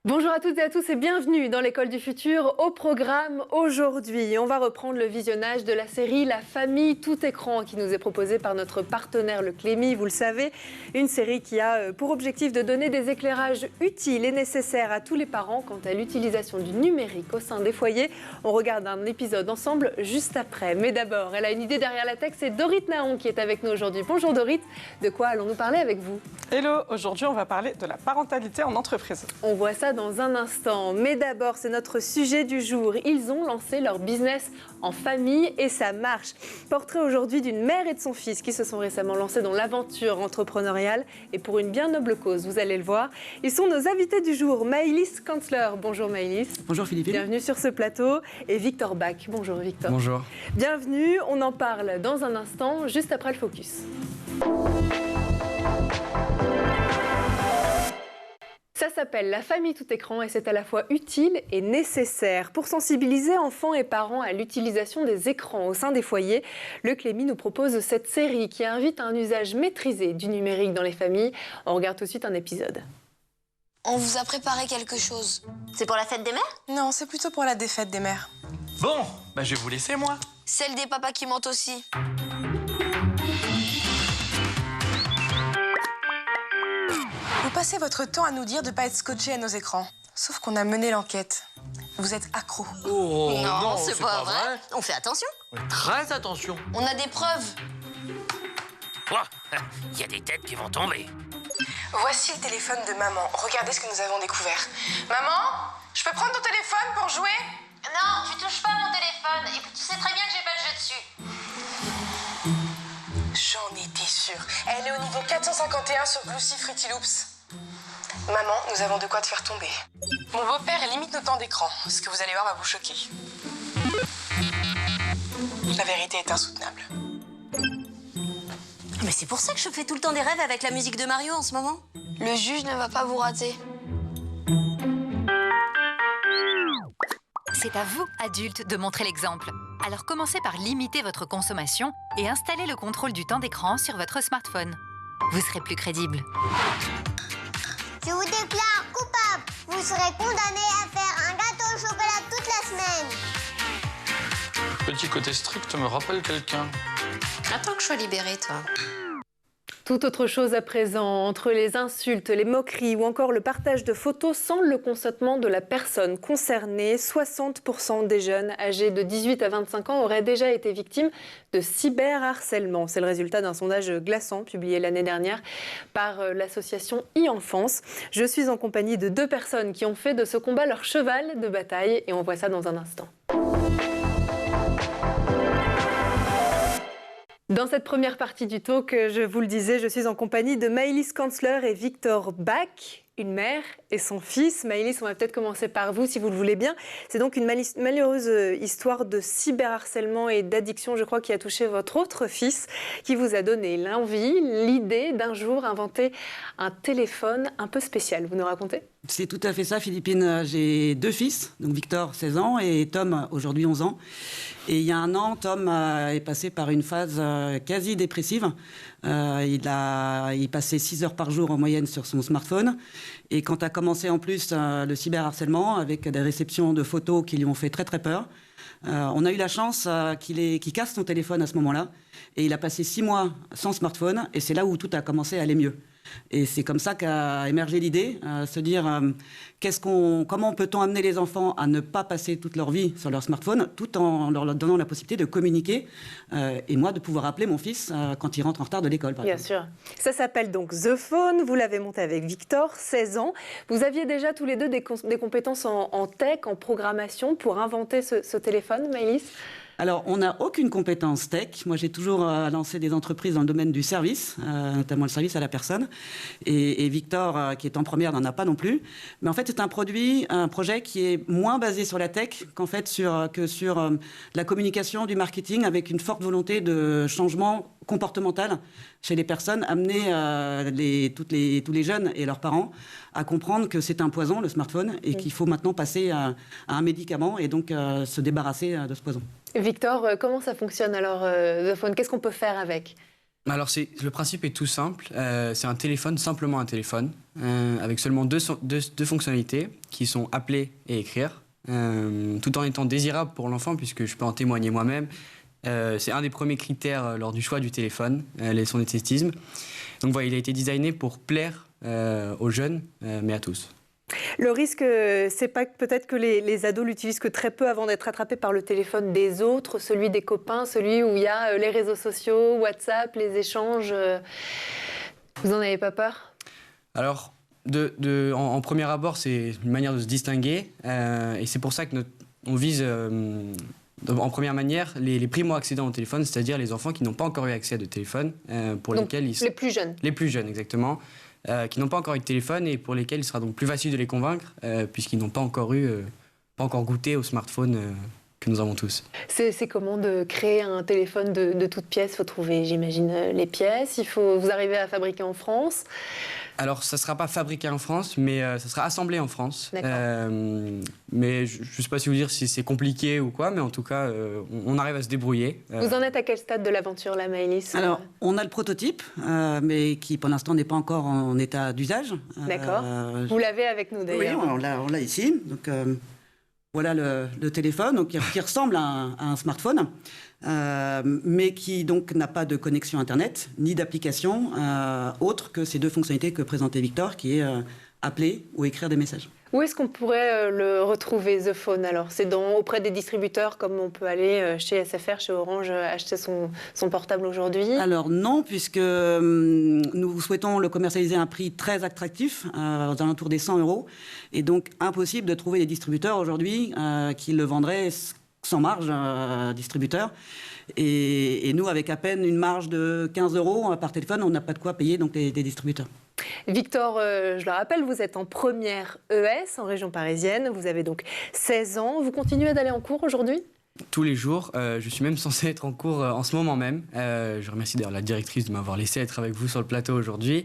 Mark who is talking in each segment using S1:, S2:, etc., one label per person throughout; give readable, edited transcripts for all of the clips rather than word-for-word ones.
S1: Bonjour à toutes et à tous et bienvenue dans l'école du futur. Au programme aujourd'hui, on va reprendre le visionnage de la série La famille tout écran qui nous est proposée par notre partenaire le Clémy, vous le savez. Une série qui a pour objectif de donner des éclairages utiles et nécessaires à tous les parents quant à l'utilisation du numérique au sein des foyers. On regarde un épisode ensemble juste après. Mais d'abord, elle a une idée derrière la tech, c'est Dorit Naon qui est avec nous aujourd'hui. Bonjour Dorit, de quoi allons-nous parler avec vous?
S2: Hello, aujourd'hui on va parler de la parentalité en entreprise.
S1: On voit ça dans un instant, mais d'abord c'est notre sujet du jour. Ils ont lancé leur business en famille et ça marche. Portrait aujourd'hui d'une mère et de son fils qui se sont récemment lancés dans l'aventure entrepreneuriale et pour une bien noble cause, vous allez le voir. Ils sont nos invités du jour, Maëlys Kanzler. Bonjour Maëlys.
S3: Bonjour Philippine.
S1: Bienvenue sur ce plateau. Et Victor Bach. Bonjour Victor.
S3: Bonjour.
S1: Bienvenue, on en parle dans un instant, juste après le focus. Ça s'appelle La famille tout écran et c'est à la fois utile et nécessaire. Pour sensibiliser enfants et parents à l'utilisation des écrans au sein des foyers, le Clémy nous propose cette série qui invite à un usage maîtrisé du numérique dans les familles. On regarde tout de suite un épisode.
S4: On vous a préparé quelque chose.
S5: C'est pour la fête des mères?
S2: Non, c'est plutôt pour la défaite des mères.
S6: Bon, je vais vous laisser, moi.
S4: Celle des papas qui mentent aussi.
S2: Vous passez votre temps à nous dire de ne pas être scotché à nos écrans. Sauf qu'on a mené l'enquête. Vous êtes accros.
S6: Oh non,
S5: c'est pas vrai. On fait attention.
S6: Ouais, très attention.
S4: On a des preuves.
S7: Il y a des têtes qui vont tomber.
S2: Voici le téléphone de maman. Regardez ce que nous avons découvert. Maman, je peux prendre ton téléphone pour jouer?
S5: Non, tu touches pas à mon téléphone. Et puis tu sais très bien que j'ai pas le jeu dessus.
S2: J'en étais sûre. Elle est au niveau 451 sur Glossy Fruity Loops. Maman, nous avons de quoi te faire tomber. Mon beau-père limite nos temps d'écran. Ce que vous allez voir va vous choquer. La vérité est insoutenable.
S5: Mais c'est pour ça que je fais tout le temps des rêves avec la musique de Mario en ce moment.
S4: Le juge ne va pas vous rater.
S8: C'est à vous, adultes, de montrer l'exemple. Alors commencez par limiter votre consommation et installez le contrôle du temps d'écran sur votre smartphone. Vous serez plus crédible.
S9: Je vous déclare coupable. Vous serez condamné à faire un gâteau au chocolat toute la semaine.
S6: Petit côté strict me rappelle quelqu'un.
S4: Attends que je sois libérée, toi.
S1: Tout autre chose à présent, entre les insultes, les moqueries ou encore le partage de photos sans le consentement de la personne concernée, 60% des jeunes âgés de 18 à 25 ans auraient déjà été victimes de cyberharcèlement. C'est le résultat d'un sondage glaçant publié l'année dernière par l'association e-Enfance. Je suis en compagnie de deux personnes qui ont fait de ce combat leur cheval de bataille et on voit ça dans un instant. Dans cette première partie du talk, je vous le disais, je suis en compagnie de Maëlys Kanzler et Victor Bach, une mère et son fils. Maëlys, on va peut-être commencer par vous, si vous le voulez bien. C'est donc une malheureuse histoire de cyberharcèlement et d'addiction, je crois, qui a touché votre autre fils, qui vous a donné l'envie, l'idée d'un jour inventer un téléphone un peu spécial. Vous nous racontez ?
S3: C'est tout à fait ça, Philippine. J'ai deux fils, donc Victor, 16 ans, et Tom, aujourd'hui 11 ans. Et il y a un an, Tom est passé par une phase quasi dépressive. Il passait 6 heures par jour en moyenne sur son smartphone. Et quand a commencé en plus le cyberharcèlement, avec des réceptions de photos qui lui ont fait très très peur, on a eu la chance qu'il casse son téléphone à ce moment-là. Et il a passé 6 mois sans smartphone, et c'est là où tout a commencé à aller mieux. Et c'est comme ça qu'a émergé l'idée, se dire comment peut-on amener les enfants à ne pas passer toute leur vie sur leur smartphone, tout en leur donnant la possibilité de communiquer, et moi de pouvoir appeler mon fils quand il rentre en retard de l'école.
S1: Bien sûr. Ça s'appelle donc The Phone, vous l'avez monté avec Victor, 16 ans. Vous aviez déjà tous les deux des compétences en tech, en programmation pour inventer ce téléphone, Maëlys ?
S3: Alors, on n'a aucune compétence tech. Moi, j'ai toujours lancé des entreprises dans le domaine du service, notamment le service à la personne. Et Victor, qui est en première, n'en a pas non plus. Mais en fait, c'est un projet qui est moins basé sur la tech que sur la communication, du marketing, avec une forte volonté de changement comportemental chez les personnes, amener tous les jeunes et leurs parents à comprendre que c'est un poison, le smartphone, et qu'il faut maintenant passer à un médicament et donc se débarrasser de ce poison.
S1: Victor, comment ça fonctionne alors, The Phone? Qu'est-ce qu'on peut faire avec ?
S10: Alors le principe est tout simple. C'est un téléphone, simplement un téléphone, avec seulement deux fonctionnalités qui sont appeler et écrire, tout en étant désirable pour l'enfant puisque je peux en témoigner moi-même. C'est un des premiers critères lors du choix du téléphone, son esthétisme. Donc voilà, il a été designé pour plaire aux jeunes, mais à tous.
S1: Le risque, c'est pas peut-être que les ados l'utilisent que très peu avant d'être attrapés par le téléphone des autres, celui des copains, celui où il y a les réseaux sociaux, WhatsApp, les échanges. Vous en avez pas peur?
S10: Alors, en premier abord, c'est une manière de se distinguer, et c'est pour ça que on vise, en première manière, les primo-accédants au téléphone, c'est-à-dire les enfants qui n'ont pas encore eu accès à de téléphone, pour
S1: donc,
S10: lesquels
S1: les plus jeunes.
S10: Les plus jeunes, exactement. Qui n'ont pas encore eu de téléphone et pour lesquels il sera donc plus facile de les convaincre puisqu'ils n'ont pas encore goûté au smartphone que nous avons tous.
S1: C'est comment de créer un téléphone de toutes pièces? Il faut trouver, j'imagine, les pièces. Vous arrivez à fabriquer en France?
S10: Alors, ça ne sera pas fabriqué en France, mais ça sera assemblé en France. Mais je ne sais pas si vous dire si c'est compliqué ou quoi, mais en tout cas, on arrive à se débrouiller.
S1: Vous en êtes à quel stade de l'aventure, là, Maëlys?
S3: Alors, on a le prototype, mais qui, pour l'instant, n'est pas encore en état d'usage.
S1: D'accord. Vous l'avez avec nous, d'ailleurs.
S3: Oui, on l'a ici. Donc, voilà le téléphone, donc, qui ressemble à un smartphone. Mais qui donc n'a pas de connexion Internet, ni d'application autre que ces deux fonctionnalités que présentait Victor, qui est appeler ou écrire des messages.
S1: Où est-ce qu'on pourrait le retrouver, The Phone? Alors, c'est auprès des distributeurs, comme on peut aller chez SFR, chez Orange, acheter son portable aujourd'hui?
S3: Alors non, puisque nous souhaitons le commercialiser à un prix très attractif, aux alentours des 100 €, et donc impossible de trouver des distributeurs aujourd'hui qui le vendraient sans marge, distributeur. Et nous, avec à peine une marge de 15 € par téléphone, on n'a pas de quoi payer donc des distributeurs.
S1: Victor, je le rappelle, vous êtes en première ES en région parisienne. Vous avez donc 16 ans. Vous continuez d'aller en cours aujourd'hui?
S10: Tous les jours. Je suis même censé être en cours en ce moment même. Je remercie d'ailleurs la directrice de m'avoir laissé être avec vous sur le plateau aujourd'hui.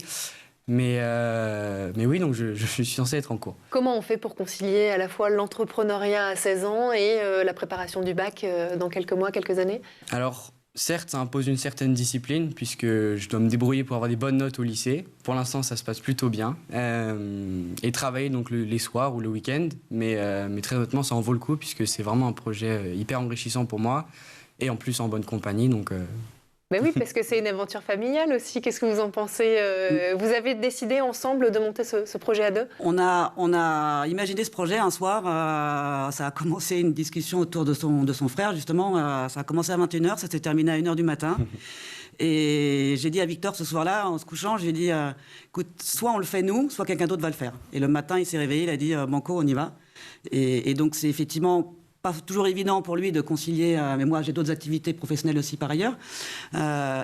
S10: Mais oui, donc je suis censé être en cours.
S1: Comment on fait pour concilier à la fois l'entrepreneuriat à 16 ans et la préparation du bac dans quelques mois, quelques années? Alors,
S10: certes, ça impose une certaine discipline puisque je dois me débrouiller pour avoir des bonnes notes au lycée. Pour l'instant, ça se passe plutôt bien. Et travailler donc les soirs ou le week-end. Mais très honnêtement, ça en vaut le coup puisque c'est vraiment un projet hyper enrichissant pour moi. Et en plus, en bonne compagnie, donc...
S1: Ben oui, parce que c'est une aventure familiale aussi. Qu'est-ce que vous en pensez? Vous avez décidé ensemble de monter ce projet à deux?
S3: On a imaginé ce projet un soir. Ça a commencé une discussion autour de son frère, justement. Ça a commencé à 21h, ça s'est terminé à 1h du matin. Et j'ai dit à Victor ce soir-là, en se couchant, j'ai dit écoute, soit on le fait nous, soit quelqu'un d'autre va le faire. Et le matin, il s'est réveillé, il a dit banco, on y va. Et donc c'est effectivement pas toujours évident pour lui de concilier, mais moi j'ai d'autres activités professionnelles aussi par ailleurs.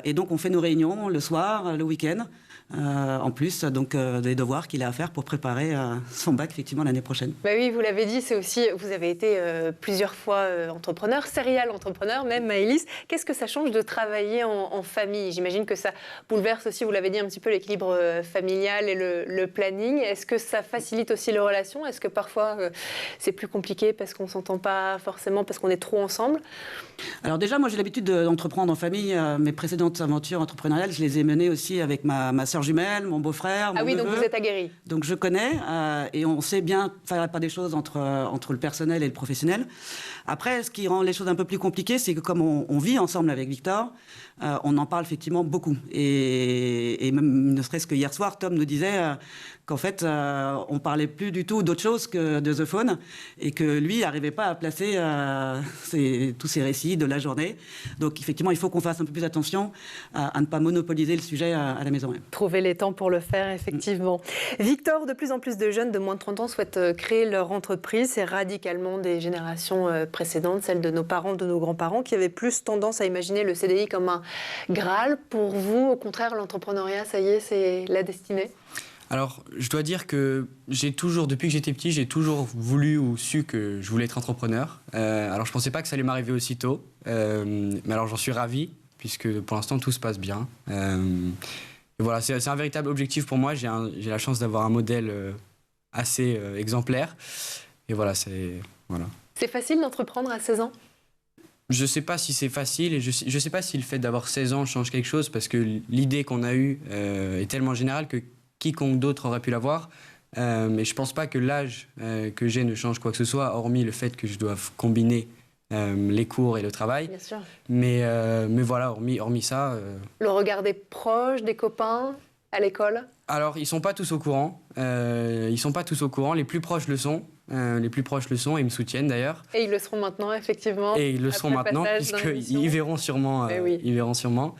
S3: Et donc on fait nos réunions le soir, le week-end. En plus donc des devoirs qu'il a à faire pour préparer son bac effectivement l'année prochaine.
S1: Bah oui, vous l'avez dit, c'est aussi, vous avez été plusieurs fois entrepreneur, serial entrepreneur même, Maëlys. Qu'est-ce que ça change de travailler en famille? J'imagine que ça bouleverse aussi, vous l'avez dit, un petit peu l'équilibre familial et le planning. Est-ce que ça facilite aussi les relations? Est-ce que parfois c'est plus compliqué parce qu'on ne s'entend pas forcément, parce qu'on est trop ensemble?
S3: Alors déjà, moi j'ai l'habitude d'entreprendre en famille. Mes précédentes aventures entrepreneuriales, je les ai menées aussi avec ma sœur jumelle, mon beau-frère, mon neveu.
S1: Donc vous êtes aguerri.
S3: Donc je connais et on sait bien faire la part des choses entre le personnel et le professionnel. Après, ce qui rend les choses un peu plus compliquées, c'est que comme on vit ensemble avec Victor, on en parle effectivement beaucoup. Et même ne serait-ce que hier soir, Tom nous disait qu'en fait, on parlait plus du tout d'autre chose que de The Phone et que lui n'arrivait pas à placer tous ses récits de la journée. Donc effectivement, il faut qu'on fasse un peu plus attention à ne pas monopoliser le sujet à la maison même.
S1: Trouver les temps pour le faire, effectivement. Victor, de plus en plus de jeunes de moins de 30 ans souhaitent créer leur entreprise. C'est radicalement des générations précédentes, celles de nos parents, de nos grands-parents, qui avaient plus tendance à imaginer le CDI comme un Graal. Pour vous, au contraire, l'entrepreneuriat, ça y est, c'est la destinée?
S10: Alors, je dois dire que depuis que j'étais petit, j'ai toujours voulu ou su que je voulais être entrepreneur. Alors, je ne pensais pas que ça allait m'arriver aussitôt. Mais alors, j'en suis ravi, puisque pour l'instant, tout se passe bien. Et voilà, c'est un véritable objectif pour moi. J'ai la chance d'avoir un modèle assez exemplaire. Et voilà, voilà.
S1: C'est facile d'entreprendre à 16 ans?
S10: Je sais pas si c'est facile et je sais pas si le fait d'avoir 16 ans change quelque chose parce que l'idée qu'on a eue est tellement générale que quiconque d'autre aurait pu l'avoir. Mais je pense pas que l'âge que j'ai ne change quoi que ce soit, hormis le fait que je doive combiner les cours et le travail.
S1: Bien sûr.
S10: Mais voilà, hormis ça...
S1: Le regard des proches, des copains à l'école?
S10: Alors, ils sont pas tous au courant. Les plus proches le sont. Ils me soutiennent d'ailleurs.
S1: Et ils le seront maintenant, effectivement.
S10: Et ils le seront maintenant, puisqu'ils verront sûrement. Ils verront sûrement.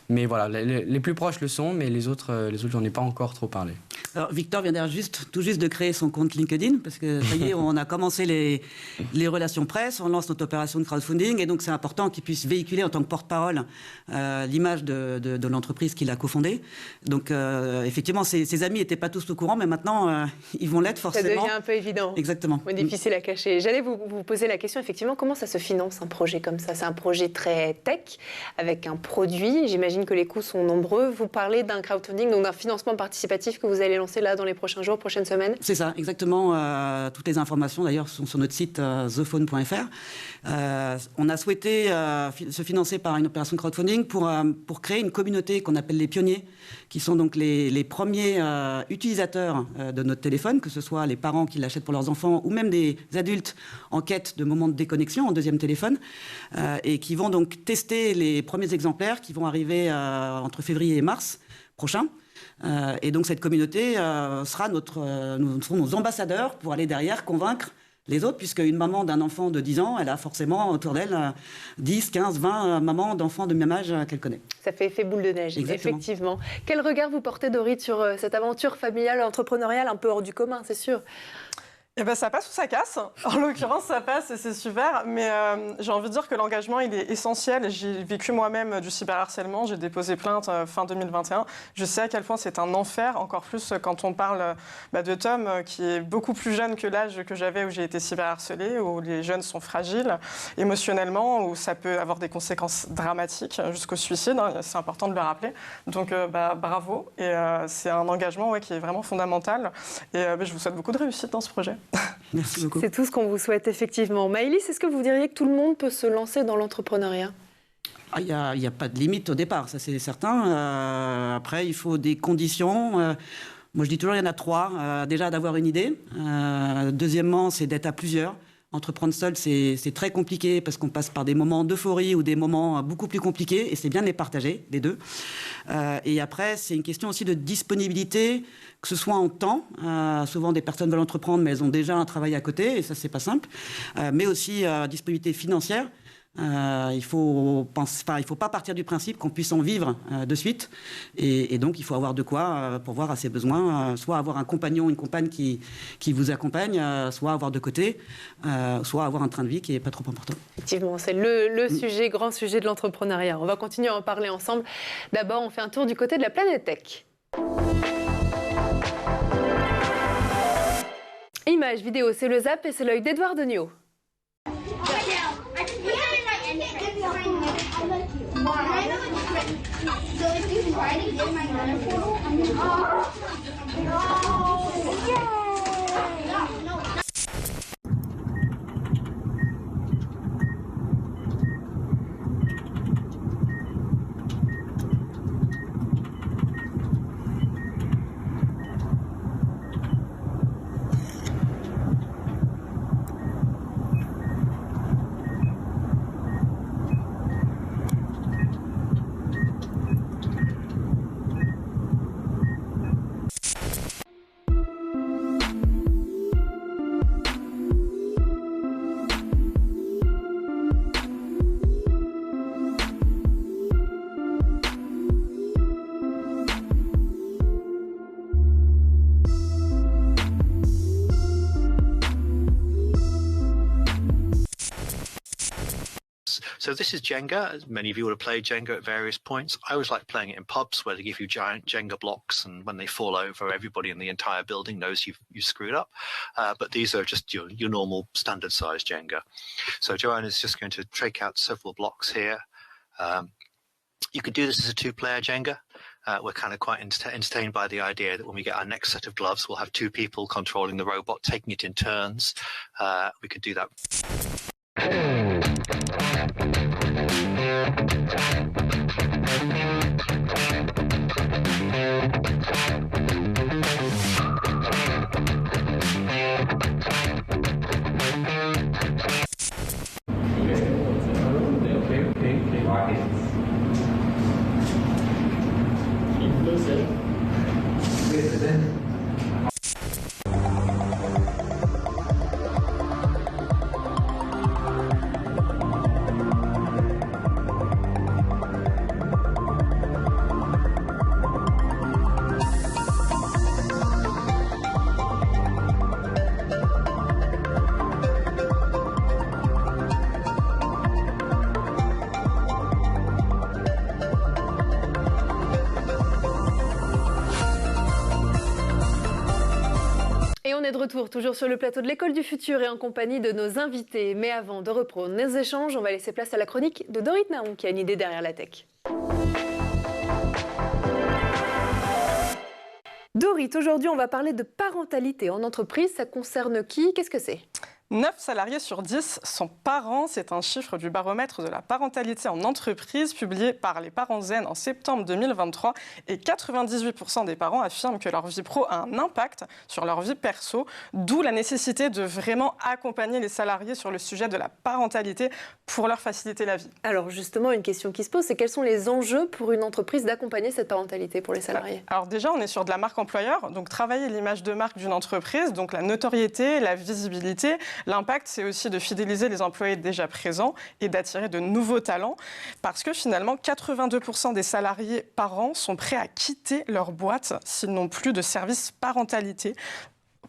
S10: Mais voilà, les plus proches le sont, mais les autres, j'en ai pas encore trop parlé.
S3: Alors, Victor vient d'ailleurs tout juste de créer son compte LinkedIn, parce que ça y est, on a commencé les relations presse, on lance notre opération de crowdfunding, et donc c'est important qu'il puisse véhiculer en tant que porte-parole l'image de l'entreprise qu'il a cofondée. Donc, effectivement, ses amis n'étaient pas tous au courant, mais maintenant, ils vont l'être forcément.
S1: Ça devient un peu évident.
S3: Exactement.
S1: Difficile à cacher. J'allais vous poser la question, effectivement, comment ça se finance un projet comme ça? C'est un projet très tech, avec un produit. J'imagine que les coûts sont nombreux. Vous parlez d'un crowdfunding, donc d'un financement participatif que vous allez lancer là dans les prochains jours, prochaines semaines? C'est ça, exactement. Toutes les informations, d'ailleurs, sont sur notre site thephone.fr. On a souhaité se financer par une opération de crowdfunding pour créer une communauté qu'on appelle les pionniers, qui sont donc les premiers utilisateurs de notre téléphone, que ce soit les parents qui l'achètent pour leurs enfants ou même des adultes en quête de moments de déconnexion en deuxième téléphone, et qui vont donc tester les premiers exemplaires qui vont arriver entre février et mars prochain. Et donc cette communauté nous serons nos ambassadeurs pour aller derrière convaincre les autres, puisque une maman d'un enfant de 10 ans, elle a forcément autour d'elle 10, 15, 20 mamans d'enfants de même âge qu'elle connaît. Ça fait effet boule de neige. Exactement. Effectivement. Quel regard vous portez, Dorit, sur cette aventure familiale, entrepreneuriale, un peu hors du commun, c'est sûr?
S11: Eh ben, ça passe ou ça casse. En l'occurrence, ça passe et c'est super. Mais j'ai envie de dire que l'engagement, il est essentiel. J'ai vécu moi-même du cyberharcèlement. J'ai déposé plainte fin 2021. Je sais à quel point c'est un enfer, encore plus quand on parle de Tom, qui est beaucoup plus jeune que l'âge que j'avais où j'ai été cyberharcelée, où les jeunes sont fragiles émotionnellement, où ça peut avoir des conséquences dramatiques jusqu'au suicide. C'est important de le rappeler. Donc, bravo. Et c'est un engagement qui est vraiment fondamental. Et je vous souhaite beaucoup de réussite dans ce projet.
S3: Merci beaucoup.
S1: C'est tout ce qu'on vous souhaite, effectivement. Maëlys, est-ce que vous diriez que tout le monde peut se lancer dans l'entrepreneuriat? Il n'y a pas de limite au départ, ça c'est certain. Après, il faut des conditions. Moi, je dis toujours, il y en a 3. Déjà, d'avoir une idée. Deuxièmement, c'est d'être à plusieurs. Entreprendre seul, c'est très compliqué parce qu'on passe par des moments d'euphorie ou des moments beaucoup plus compliqués, et c'est bien de les partager, les deux. Et après, c'est une question aussi de disponibilité, que ce soit en temps. Souvent, des personnes veulent entreprendre, mais elles ont déjà un travail à côté, et ça, c'est pas simple. Mais aussi disponibilité financière. Il faut pas partir du principe qu'on puisse en vivre de suite, et donc il faut avoir de quoi pourvoir à ses besoins, soit avoir un compagnon, une compagne qui vous accompagne, soit avoir de côté, soit avoir un train de vie qui est pas trop important. Effectivement, c'est le sujet, grand sujet de l'entrepreneuriat. On va continuer à en parler ensemble. D'abord, on fait un tour du côté de la planète tech. Images, vidéos, c'est le Zap et c'est l'œil d'Edouard Degnaud.
S12: So this is Jenga. Many of you will have played Jenga at various points. I always like playing it in pubs where they give you giant Jenga blocks, and when they fall over, everybody in the entire building knows you've screwed up. But these are just your normal standard size Jenga. So Joanne is just going to take out several blocks here. You could do this as a two-player Jenga. We're kind of quite entertained by the idea that when we get our next set of gloves, we'll have two people controlling the robot, taking it in turns. We could do that.
S1: Et on est de retour, toujours sur le plateau de l'École du Futur et en compagnie de nos invités. Mais avant de reprendre nos échanges, on va laisser place à la chronique de Dorit Naon, qui a une idée derrière la tech. Dorit, aujourd'hui, on va parler de parentalité en entreprise. Ça concerne qui? Qu'est-ce que c'est?
S11: 9 salariés sur 10 sont parents. C'est un chiffre du baromètre de la parentalité en entreprise publié par les Parents Zen en septembre 2023. Et 98% des parents affirment que leur vie pro a un impact sur leur vie perso, d'où la nécessité de vraiment accompagner les salariés sur le sujet de la parentalité pour leur faciliter la vie.
S1: Alors justement, une question qui se pose, c'est quels sont les enjeux pour une entreprise d'accompagner cette parentalité pour les salariés?
S11: Alors déjà, on est sur de la marque employeur, donc travailler l'image de marque d'une entreprise, donc la notoriété, la visibilité. L'impact, c'est aussi de fidéliser les employés déjà présents et d'attirer de nouveaux talents, parce que finalement, 82% des salariés par an sont prêts à quitter leur boîte s'ils n'ont plus de service parentalité.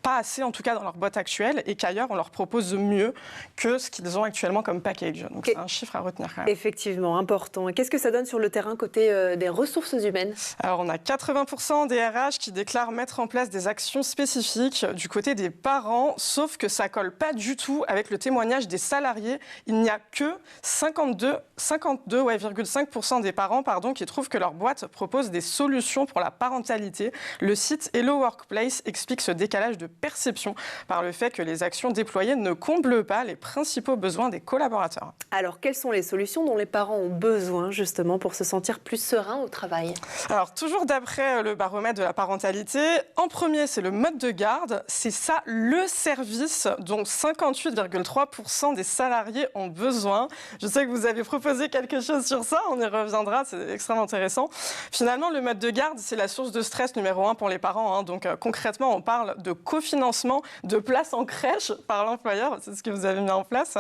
S11: Pas assez, en tout cas, dans leur boîte actuelle, et qu'ailleurs, on leur propose mieux que ce qu'ils ont actuellement comme package. Donc, c'est un chiffre à retenir quand même.
S1: Effectivement, important. Et qu'est-ce que ça donne sur le terrain côté des ressources humaines?
S11: Alors, on a 80% des RH qui déclarent mettre en place des actions spécifiques du côté des parents, sauf que ça colle pas du tout avec le témoignage des salariés. Il n'y a que 52,5% des parents qui trouvent que leur boîte propose des solutions pour la parentalité. Le site Hello Workplace explique ce décalage de perception par le fait que les actions déployées ne comblent pas les principaux besoins des collaborateurs.
S1: Alors, quelles sont les solutions dont les parents ont besoin justement pour se sentir plus sereins au travail?
S11: Alors, toujours d'après le baromètre de la parentalité, en premier, c'est le mode de garde. C'est ça le service dont 58,3% des salariés ont besoin. Je sais que vous avez proposé quelque chose sur ça, on y reviendra, c'est extrêmement intéressant. Finalement, le mode de garde, c'est la source de stress numéro 1 pour les parents. Donc, concrètement, on parle de cofinancement de places en crèche par l'employeur. C'est ce que vous avez mis en place.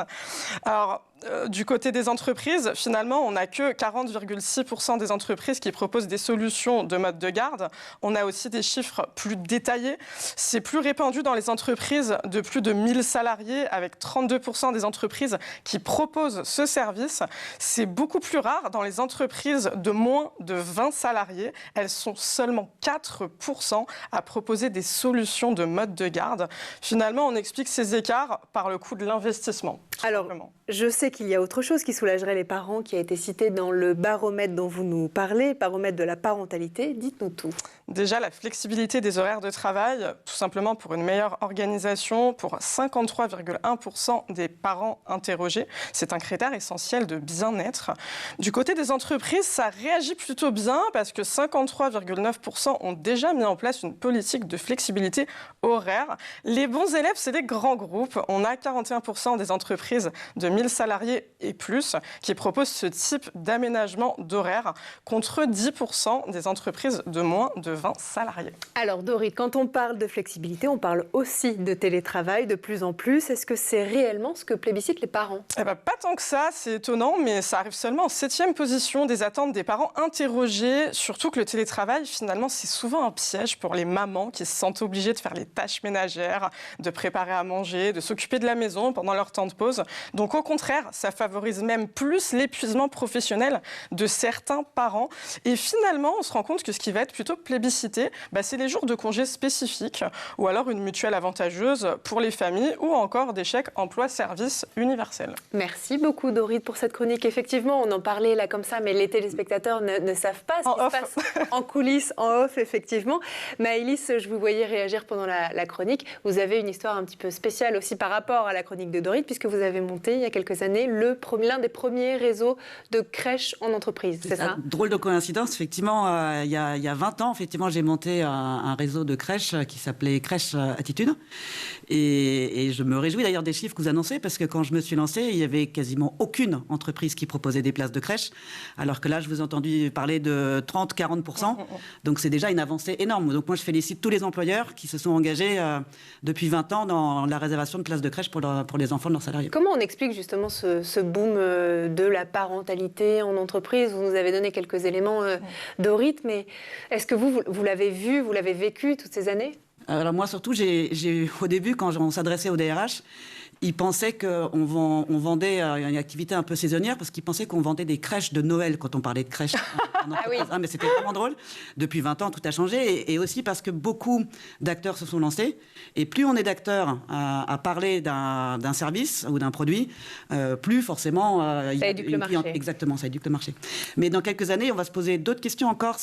S11: Alors, du côté des entreprises, finalement, on n'a que 40,6% des entreprises qui proposent des solutions de mode de garde. On a aussi des chiffres plus détaillés. C'est plus répandu dans les entreprises de plus de 1000 salariés, avec 32% des entreprises qui proposent ce service. C'est beaucoup plus rare dans les entreprises de moins de 20 salariés. Elles sont seulement 4% à proposer des solutions de mode de garde. Finalement, on explique ces écarts par le coût de l'investissement.
S1: Alors, je sais qu'il y a autre chose qui soulagerait les parents, qui a été cité dans le baromètre dont vous nous parlez, baromètre de la parentalité. Dites-nous tout.
S11: Déjà, la flexibilité des horaires de travail, tout simplement pour une meilleure organisation, pour 53,1% des parents interrogés. C'est un critère essentiel de bien-être. Du côté des entreprises, ça réagit plutôt bien parce que 53,9% ont déjà mis en place une politique de flexibilité horaire. Les bons élèves, c'est des grands groupes. On a 41% des entreprises de 1000 salariés et plus qui proposent ce type d'aménagement d'horaire contre 10% des entreprises de moins de 20 salariés.
S1: Alors Dorit, quand on parle de flexibilité, on parle aussi de télétravail de plus en plus. Est-ce que c'est réellement ce que plébiscitent les parents?
S11: Pas tant que ça, c'est étonnant, mais ça arrive seulement en 7e position des attentes des parents interrogés. Surtout que le télétravail, finalement, c'est souvent un piège pour les mamans qui se sentent obligées de faire les tâches ménagères, de préparer à manger, de s'occuper de la maison pendant leur temps de pause. Donc au contraire, ça favorise même plus l'épuisement professionnel de certains parents. Et finalement, on se rend compte que ce qui va être plutôt plébiscité, plébiscités, c'est les jours de congés spécifiques ou alors une mutuelle avantageuse pour les familles ou encore des chèques emploi-service universels.
S1: Merci beaucoup Dorit pour cette chronique. Effectivement, on en parlait là comme ça, mais les téléspectateurs ne savent pas ce qui se passe en coulisses, en off, effectivement. Maëlys, je vous voyais réagir pendant la chronique. Vous avez une histoire un petit peu spéciale aussi par rapport à la chronique de Dorit, puisque vous avez monté il y a quelques années l'un des premiers réseaux de crèches en entreprise, c'est ça?
S3: Drôle de coïncidence, effectivement, il y a 20 ans, effectivement, j'ai monté un réseau de crèches qui s'appelait Crèche Attitude. Et je me réjouis d'ailleurs des chiffres que vous annoncez, parce que quand je me suis lancée, il n'y avait quasiment aucune entreprise qui proposait des places de crèche, alors que là, je vous ai entendu parler de 30-40%. Donc c'est déjà une avancée énorme. Donc moi, je félicite tous les employeurs qui se sont engagés depuis 20 ans dans la réservation de places de crèche pour les enfants de leurs salariés.
S1: Comment on explique justement ce boom de la parentalité en entreprise? Vous nous avez donné quelques éléments Dorit, mais est-ce que vous l'avez vu, vous l'avez vécu toutes ces années?
S3: Alors moi surtout, au début, quand on s'adressait au DRH, ils pensaient qu'on vendait une activité un peu saisonnière, parce qu'ils pensaient qu'on vendait des crèches de Noël quand on parlait de crèches. Mais c'était vraiment drôle. Depuis 20 ans, tout a changé. Et aussi parce que beaucoup d'acteurs se sont lancés. Et plus on est d'acteurs à parler d'un service ou d'un produit, plus forcément...
S1: ça éduque le marché.
S3: Exactement, ça éduque le marché. Mais dans quelques années, on va se poser d'autres questions encore.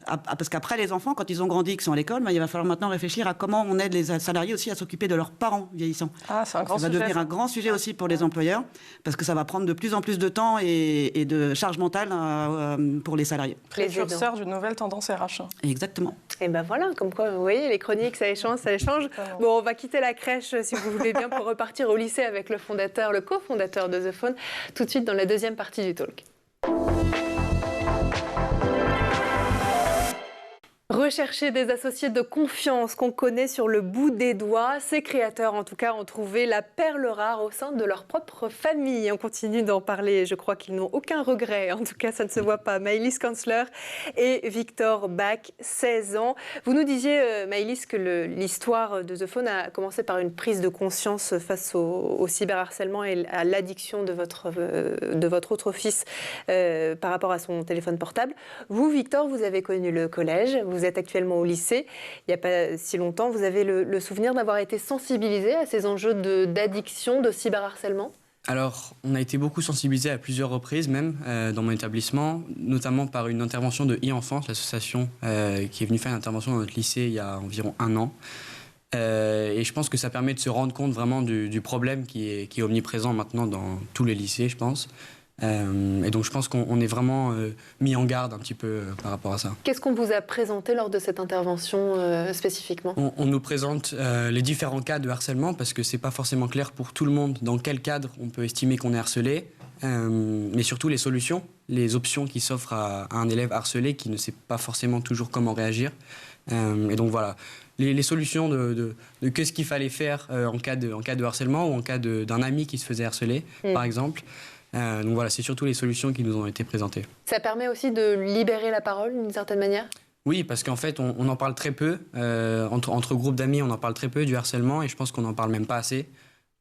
S3: Parce qu'après, les enfants, quand ils ont grandi, qu'ils sont à l'école, il va falloir maintenant réfléchir à comment on aide les salariés aussi à s'occuper de leurs parents vieillissants.
S11: C'est un grand
S3: ça va devenir un grand sujet aussi pour les employeurs, parce que ça va prendre de plus en plus de temps et de charge mentale pour les salariés.
S11: Précurseur d'une nouvelle tendance RH.
S3: Exactement.
S1: Et ben voilà, comme quoi, vous voyez, les chroniques, ça échange. Bon, on va quitter la crèche, si vous voulez bien, pour repartir au lycée avec le cofondateur de The Phone, tout de suite dans la deuxième partie du talk. Rechercher des associés de confiance qu'on connaît sur le bout des doigts, ces créateurs en tout cas ont trouvé la perle rare au sein de leur propre famille. On continue d'en parler, je crois qu'ils n'ont aucun regret, en tout cas ça ne se voit pas. Maëlys Kanzler et Victor Bach, 16 ans. Vous nous disiez, Maëlys, que l'histoire de The Phone a commencé par une prise de conscience face au cyberharcèlement et à l'addiction de votre autre fils par rapport à son téléphone portable. Vous, Victor, vous avez connu le collège, vous êtes actuellement au lycée, il n'y a pas si longtemps. Vous avez le souvenir d'avoir été sensibilisé à ces enjeux d'addiction, de cyberharcèlement?
S10: Alors, on a été beaucoup sensibilisés à plusieurs reprises, même dans mon établissement, notamment par une intervention de e-Enfance, l'association qui est venue faire une intervention dans notre lycée il y a environ 1 an. Et je pense que ça permet de se rendre compte vraiment du problème qui est omniprésent maintenant dans tous les lycées, je pense. Et donc je pense qu'on est vraiment mis en garde un petit peu par rapport à ça.
S1: Qu'est-ce qu'on vous a présenté lors de cette intervention spécifiquement?
S10: On nous présente les différents cas de harcèlement, parce que c'est pas forcément clair pour tout le monde dans quel cadre on peut estimer qu'on est harcelé, mais surtout les solutions, les options qui s'offrent à un élève harcelé qui ne sait pas forcément toujours comment réagir. Et donc voilà, les solutions de qu'est-ce qu'il fallait faire en cas de harcèlement ou en cas d'un ami qui se faisait harceler, par exemple. Donc voilà, c'est surtout les solutions qui nous ont été présentées.
S1: Ça permet aussi de libérer la parole d'une certaine manière?
S10: Oui, parce qu'en fait, on en parle très peu. Entre groupes d'amis, on en parle très peu du harcèlement, et je pense qu'on n'en parle même pas assez,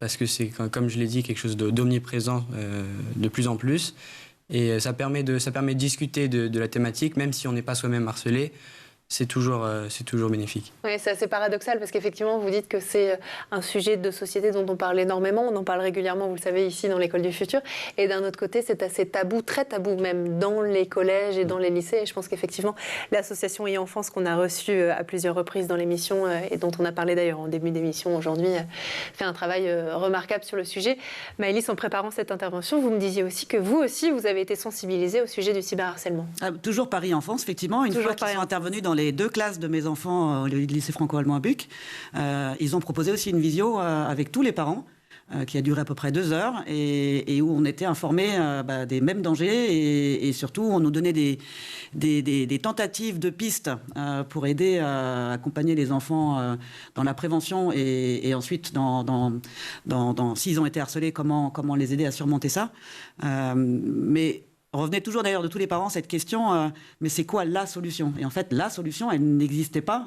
S10: parce que c'est, comme je l'ai dit, quelque chose d'omniprésent de plus en plus. Et ça permet de discuter de la thématique, même si on n'est pas soi-même harcelé. C'est toujours bénéfique.
S1: Oui, c'est assez paradoxal parce qu'effectivement, vous dites que c'est un sujet de société dont on parle énormément. On en parle régulièrement, vous le savez, ici dans l'École du Futur. Et d'un autre côté, c'est assez tabou, très tabou même, dans les collèges et dans les lycées. Et je pense qu'effectivement, l'association e-Enfance qu'on a reçue à plusieurs reprises dans l'émission et dont on a parlé d'ailleurs en début d'émission aujourd'hui, fait un travail remarquable sur le sujet. Maëlys, en préparant cette intervention, vous me disiez aussi que vous aussi, vous avez été sensibilisée au sujet du cyberharcèlement.
S3: Toujours par e-Enfance, effectivement. Une fois qu'ils sont intervenus dans les 2 classes de mes enfants au lycée franco-allemand à Buc, ils ont proposé aussi une visio avec tous les parents qui a duré à peu près 2 heures et où on était informés des mêmes dangers et surtout on nous donnait des tentatives de pistes pour aider à accompagner les enfants dans la prévention et ensuite s'ils ont été harcelés, comment les aider à surmonter ça. Mais revenait toujours d'ailleurs de tous les parents cette question, mais c'est quoi la solution? Et en fait, la solution, elle n'existait pas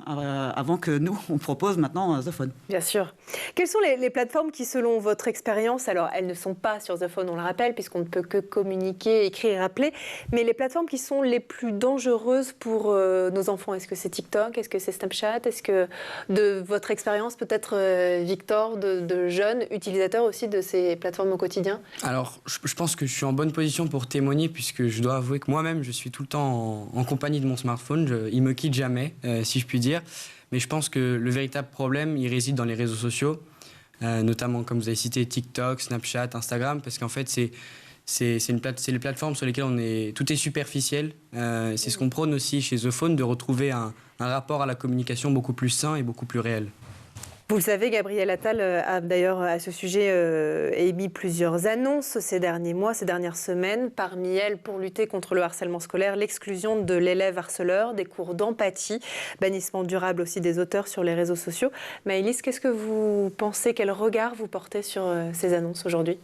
S3: avant que nous, on propose maintenant The Phone.
S1: Bien sûr. Quelles sont les plateformes qui, selon votre expérience, alors elles ne sont pas sur The Phone, on le rappelle, puisqu'on ne peut que communiquer, écrire et rappeler, mais les plateformes qui sont les plus dangereuses pour nos enfants, est-ce que c'est TikTok, est-ce que c'est Snapchat, est-ce que de votre expérience, peut-être Victor, de jeunes utilisateurs aussi de ces plateformes au quotidien?
S10: Alors, je pense que je suis en bonne position pour témoigner, puisque je dois avouer que moi-même, je suis tout le temps en compagnie de mon smartphone. Il me quitte jamais, si je puis dire. Mais je pense que le véritable problème, il réside dans les réseaux sociaux, notamment, comme vous avez cité, TikTok, Snapchat, Instagram, parce qu'en fait, c'est les plateformes sur lesquelles tout est superficiel. C'est ce qu'on prône aussi chez The Phone, de retrouver un rapport à la communication beaucoup plus sain et beaucoup plus réel.
S1: Vous le savez, Gabriel Attal a d'ailleurs à ce sujet émis plusieurs annonces ces derniers mois, ces dernières semaines. Parmi elles, pour lutter contre le harcèlement scolaire, l'exclusion de l'élève harceleur, des cours d'empathie, bannissement durable aussi des auteurs sur les réseaux sociaux. Maëlys, qu'est-ce que vous pensez, quel regard vous portez sur ces annonces aujourd'hui ?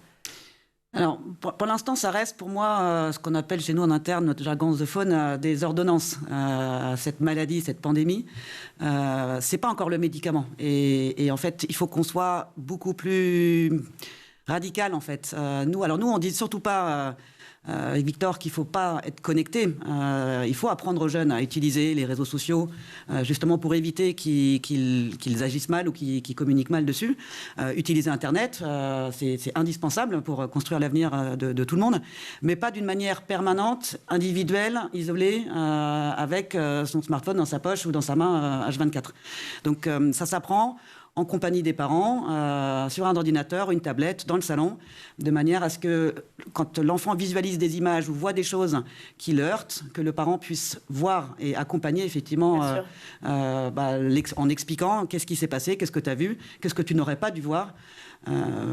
S3: Alors, pour l'instant, ça reste pour moi ce qu'on appelle chez nous en interne, notre jargon The Phone, des ordonnances à cette maladie, cette pandémie. C'est pas encore le médicament. Et en fait, il faut qu'on soit beaucoup plus radical, en fait. Nous, on dit surtout pas... Victor, qu'il ne faut pas être connecté. Il faut apprendre aux jeunes à utiliser les réseaux sociaux, justement pour éviter qu'ils agissent mal ou qu'ils communiquent mal dessus. Utiliser Internet, c'est indispensable pour construire l'avenir de tout le monde, mais pas d'une manière permanente, individuelle, isolée, avec son smartphone dans sa poche ou dans sa main H24. Donc ça s'apprend en compagnie des parents, sur un ordinateur, une tablette, dans le salon, de manière à ce que, quand l'enfant visualise des images ou voit des choses qui le heurtent, que le parent puisse voir et accompagner effectivement en expliquant qu'est-ce qui s'est passé, qu'est-ce que tu as vu, qu'est-ce que tu n'aurais pas dû voir.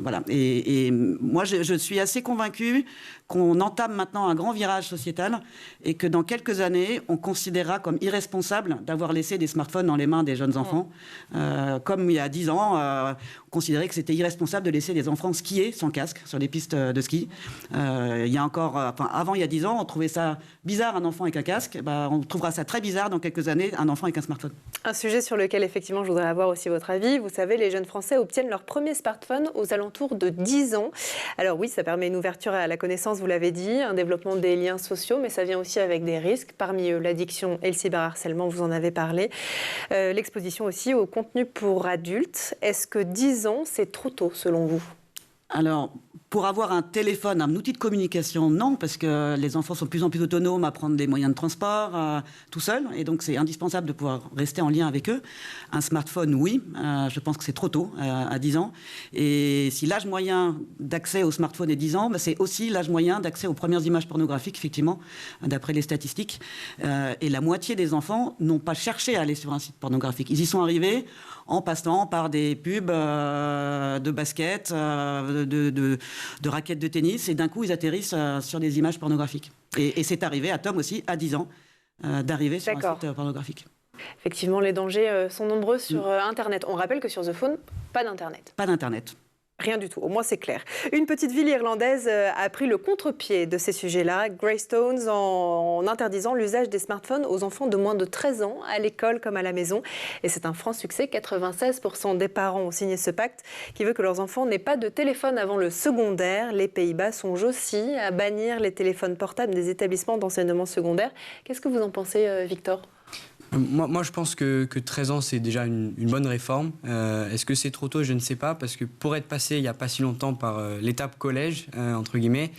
S3: Voilà. Et moi, je suis assez convaincue qu'on entame maintenant un grand virage sociétal et que dans quelques années, on considérera comme irresponsable d'avoir laissé des smartphones dans les mains des jeunes enfants. Comme il y a 10 ans, on considérait que c'était irresponsable de laisser des enfants skier sans casque sur des pistes de ski. Il y a encore, avant il y a 10 ans, on trouvait ça bizarre un enfant avec un casque. On trouvera ça très bizarre dans quelques années un enfant avec un smartphone.
S1: Un sujet sur lequel effectivement je voudrais avoir aussi votre avis. Vous savez, les jeunes Français obtiennent leur premier smartphone aux alentours de 10 ans. Alors oui, ça permet une ouverture à la connaissance, vous l'avez dit, un développement des liens sociaux, mais ça vient aussi avec des risques. Parmi eux, l'addiction et le cyberharcèlement, vous en avez parlé. L'exposition aussi au contenu pour adultes. Est-ce que 10 ans, c'est trop tôt selon vous ?
S3: Alors, pour avoir un téléphone, un outil de communication, non, parce que les enfants sont de plus en plus autonomes à prendre des moyens de transport tout seuls, et donc c'est indispensable de pouvoir rester en lien avec eux. Un smartphone, oui, je pense que c'est trop tôt, à 10 ans. Et si l'âge moyen d'accès au smartphone est 10 ans, c'est aussi l'âge moyen d'accès aux premières images pornographiques, effectivement, d'après les statistiques. Et la moitié des enfants n'ont pas cherché à aller sur un site pornographique. Ils y sont arrivés en passant par des pubs de basket, de raquettes de tennis, et d'un coup, ils atterrissent sur des images pornographiques. Et c'est arrivé à Tom aussi, à 10 ans, d'arriver sur un site pornographique.
S1: Effectivement, les dangers sont nombreux sur Internet. On rappelle que sur The Phone, pas d'Internet.
S3: Pas d'Internet.
S1: Rien du tout, au moins c'est clair. Une petite ville irlandaise a pris le contre-pied de ces sujets-là, Greystones, en interdisant l'usage des smartphones aux enfants de moins de 13 ans, à l'école comme à la maison. Et c'est un franc succès, 96% des parents ont signé ce pacte qui veut que leurs enfants n'aient pas de téléphone avant le secondaire. Les Pays-Bas songent aussi à bannir les téléphones portables des établissements d'enseignement secondaire. Qu'est-ce que vous en pensez, Victor ?
S10: Moi, je pense que 13 ans, c'est déjà une bonne réforme. Est-ce que c'est trop tôt ? Je ne sais pas, parce que pour être passé il n'y a pas si longtemps par l'étape collège, entre guillemets,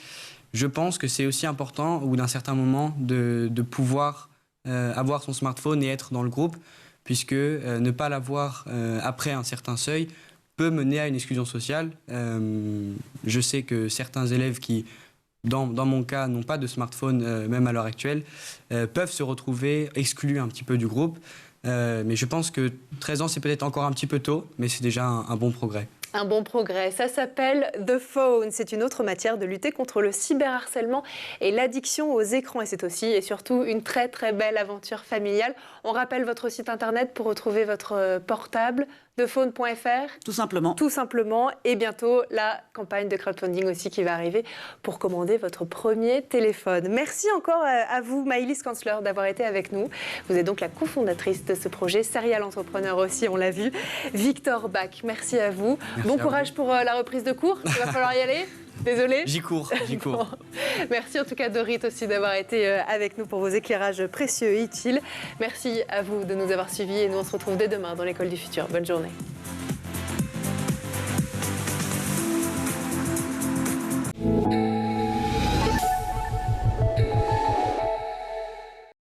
S10: je pense que c'est aussi important, ou d'un certain moment, de pouvoir avoir son smartphone et être dans le groupe, puisque ne pas l'avoir après un certain seuil peut mener à une exclusion sociale. Je sais que certains élèves qui... Dans mon cas, n'ont pas de smartphone, même à l'heure actuelle, peuvent se retrouver exclus un petit peu du groupe. Mais je pense que 13 ans, c'est peut-être encore un petit peu tôt, mais c'est déjà un bon progrès.
S1: Un bon progrès. Ça s'appelle The Phone. C'est une autre matière de lutter contre le cyberharcèlement et l'addiction aux écrans. Et c'est aussi et surtout une très très belle aventure familiale. On rappelle votre site internet pour retrouver votre portable, defaune.fr.
S3: Tout simplement.
S1: Tout simplement. Et bientôt, la campagne de crowdfunding aussi qui va arriver pour commander votre premier téléphone. Merci encore à vous, Maëlys Kanzler, d'avoir été avec nous. Vous êtes donc la cofondatrice de ce projet, serial entrepreneur aussi, on l'a vu. Victor Bach, merci à vous.
S10: Merci
S1: bon
S10: à
S1: courage pour la reprise de cours. Il va falloir y aller. Désolée.
S10: J'y cours.
S1: Bon. Merci en tout cas Dorit aussi d'avoir été avec nous pour vos éclairages précieux et utiles. Merci à vous de nous avoir suivis et nous on se retrouve dès demain dans l'école du futur. Bonne journée.